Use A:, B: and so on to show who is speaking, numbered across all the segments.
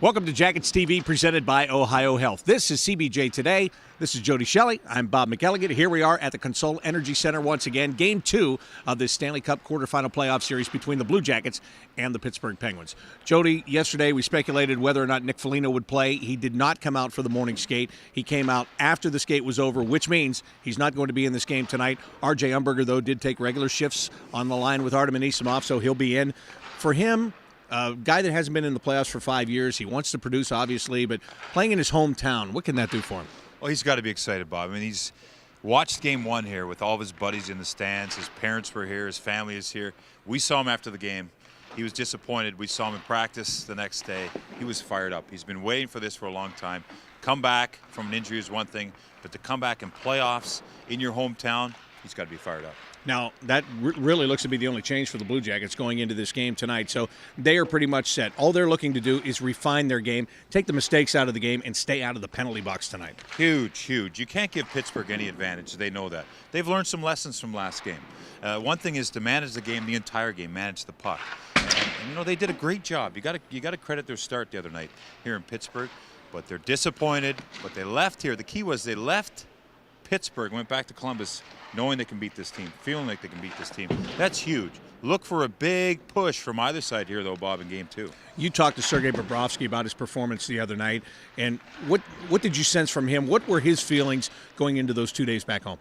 A: Welcome to Jackets TV, presented by Ohio Health. This is CBJ Today. This is Jody Shelley. I'm Bob McElligott. Here we are at the Consol Energy Center once again. Game 2 of this Stanley Cup quarterfinal playoff series between the Blue Jackets and the Pittsburgh Penguins. Jody, yesterday we speculated whether or not Nick Foligno would play. He did not come out for the morning skate. He came out after the skate was over, which means he's not going to be in this game tonight. R.J. Umberger, though, did take regular shifts on the line with Artem Anisimov, so he'll be in. For him, a guy that hasn't been in the playoffs for 5 years, he wants to produce, obviously, but playing in his hometown, what can that do for him?
B: Well, he's got to be excited, Bob. I mean, he's watched game 1 here with all of his buddies in the stands. His parents were here. His family is here. We saw him after the game. He was disappointed. We saw him in practice the next day. He was fired up. He's been waiting for this for a long time. Come back from an injury is one thing, but to come back in playoffs in your hometown, he's got to be fired up.
A: Now, that really looks to be the only change for the Blue Jackets going into this game tonight. So they are pretty much set. All they're looking to do is refine their game, take the mistakes out of the game, and stay out of the penalty box tonight.
B: Huge, huge. You can't give Pittsburgh any advantage. They know that. They've learned some lessons from last game. One thing is to manage the game, the entire game, manage the puck. And you know, they did a great job. You got to credit their start the other night here in Pittsburgh. But they're disappointed. But they left here. The key was they left Pittsburgh, went back to Columbus, knowing they can beat this team, feeling like they can beat this team. That's huge. Look for a big push from either side here, though, Bob, in game 2.
A: You talked to Sergei Bobrovsky about his performance the other night, and what did you sense from him? What were his feelings going into those 2 days back home?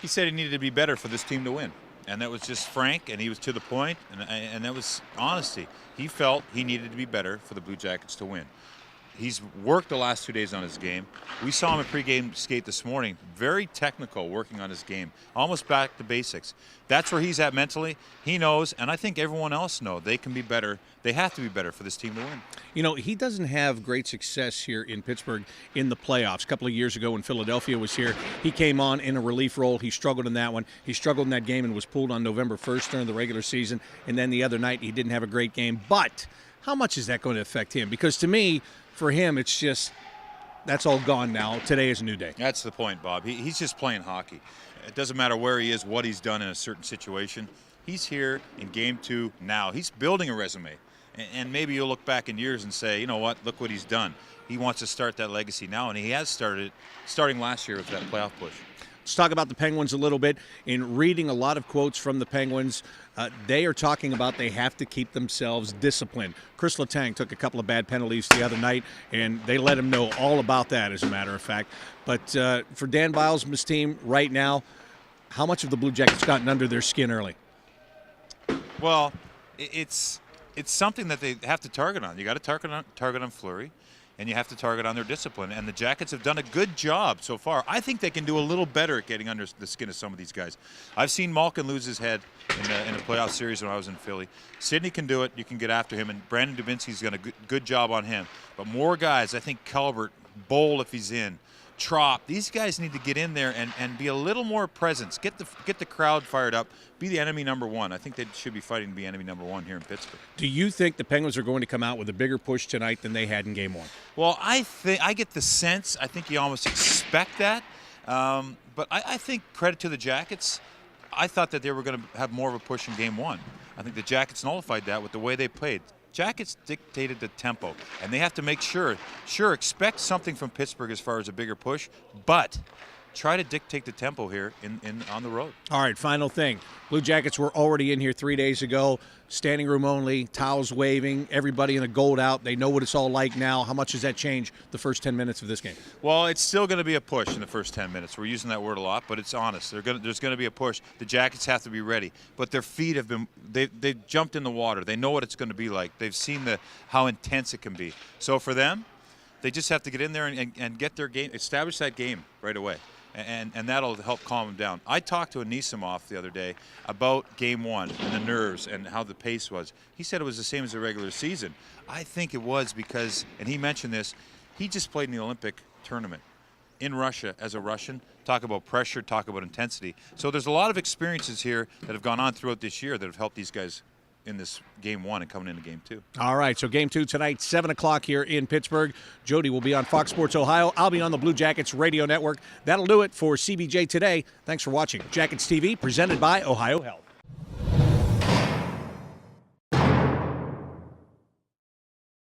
B: He said he needed to be better for this team to win, and that was just frank, and he was to the point, and that was honesty. He felt he needed to be better for the Blue Jackets to win. He's worked the last 2 days on his game. We saw him at pregame skate this morning, very technical, working on his game, almost back to basics. That's where he's at mentally. He knows, and I think everyone else knows, they can be better. They have to be better for this team to win.
A: You know, he doesn't have great success here in Pittsburgh in the playoffs. A couple of years ago when Philadelphia was here, he came on in a relief role. He struggled in that one. He struggled in that game and was pulled on November 1st during the regular season. And then the other night, he didn't have a great game. But how much is that going to affect him? Because to me, for him, it's just, that's all gone now. Today is a new day.
B: That's the point, Bob. He's just playing hockey. It doesn't matter where he is, what he's done in a certain situation. He's here in game 2 now. He's building a resume. And maybe you'll look back in years and say, you know what, look what he's done. He wants to start that legacy now, and he has starting last year with that playoff push.
A: Let's talk about the Penguins a little bit. In reading a lot of quotes from the Penguins, they are talking about they have to keep themselves disciplined. Chris Letang took a couple of bad penalties the other night, and they let him know all about that, as a matter of fact. But for Dan Biles and his team right now, how much of the Blue Jackets gotten under their skin early?
B: Well, it's something that they have to target on. You got to target on Fleury, and you have to target on their discipline. And the Jackets have done a good job so far. I think they can do a little better at getting under the skin of some of these guys. I've seen Malkin lose his head in a playoff series when I was in Philly. Sidney can do it. You can get after him. And Brandon Dubinsky's done a good job on him. But more guys, I think Calvert, Bowl if he's in, Trop, these guys need to get in there and be a little more presence. Get the crowd fired up. Be the enemy number 1. I think they should be fighting to be enemy number 1 here in Pittsburgh.
A: Do you think the Penguins are going to come out with a bigger push tonight than they had in game 1?
B: Well, I get the sense. I think you almost expect that. But I think credit to the Jackets. I thought that they were going to have more of a push in game 1. I think the Jackets nullified that with the way they played. Jackets dictated the tempo, and they have to make sure expect something from Pittsburgh as far as a bigger push, but try to dictate the tempo here on the road.
A: All right, final thing. Blue Jackets were already in here 3 days ago, standing room only, towels waving, everybody in a gold out. They know what it's all like now. How much does that change the first 10 minutes of this game?
B: Well, it's still going to be a push in the first 10 minutes. We're using that word a lot, but it's honest. There's going to be a push. The Jackets have to be ready, but their feet have been they've jumped in the water. They know what it's going to be like. They've seen how intense it can be. So for them, they just have to get in there and get their game, establish that game right away. And that'll help calm them down. I talked to Anisimov the other day about game 1 and the nerves and how the pace was. He said it was the same as the regular season. I think it was because, and he mentioned this, he just played in the Olympic tournament in Russia as a Russian. Talk about pressure, talk about intensity. So there's a lot of experiences here that have gone on throughout this year that have helped these guys in this game 1 and coming into game 2.
A: All right, so game 2 tonight, 7 o'clock here in Pittsburgh. Jody will be on Fox Sports Ohio. I'll be on the Blue Jackets radio network. That'll do it for CBJ Today. Thanks for watching Jackets TV, presented by Ohio Health.